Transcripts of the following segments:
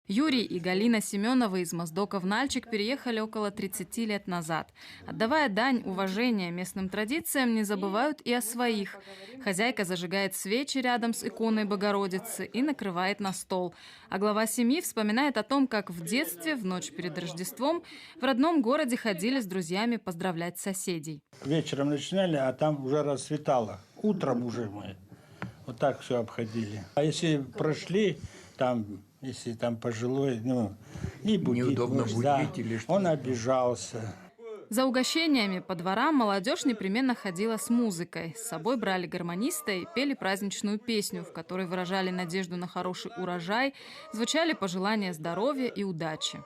Юрий и Галина Семеновы из Моздока в Нальчик переехали около 30 лет назад. Отдавая дань уважения местным традициям, не забывают и о своих. Хозяйка зажигает свечи рядом с иконой Богородицы и накрывает на стол. А глава семьи вспоминает о том, как в детстве, в ночь перед Рождеством, в родном городе ходили с друзьями поздравлять соседей. Вечером начинали, а там уже расцветало. Утром уже мы вот так все обходили. А если прошли, там, если там пожилой, не будить, неудобно может, будить да, или что? он обижался. За угощениями по дворам молодежь непременно ходила с музыкой. С собой брали гармониста и пели праздничную песню, в которой выражали надежду на хороший урожай, звучали пожелания здоровья и удачи.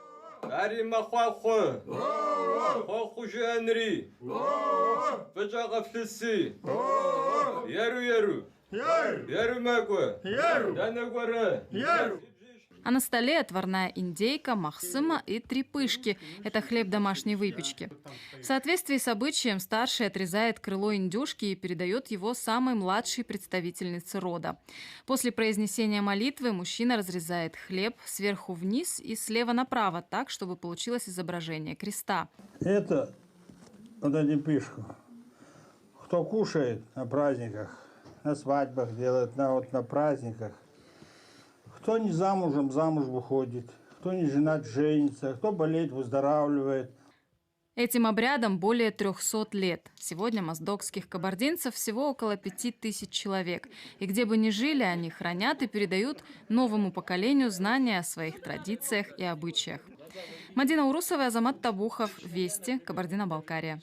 А на столе отварная индейка, махсыма и три пышки – это хлеб домашней выпечки. В соответствии с обычаем старший отрезает крыло индюшки и передает его самой младшей представительнице рода. После произнесения молитвы мужчина разрезает хлеб сверху вниз и слева направо так, чтобы получилось изображение креста. Это вот эту пышку. Кто кушает на праздниках, на свадьбах делает, на праздниках. Кто не замужем, замуж выходит, кто не женат, женится, кто болеет, выздоравливает. Этим обрядам более 300 лет. Сегодня моздокских кабардинцев всего около 5000 человек. И где бы ни жили, они хранят и передают новому поколению знания о своих традициях и обычаях. Мадина Урусова, Азамат Табухов, Вести, Кабардино-Балкария.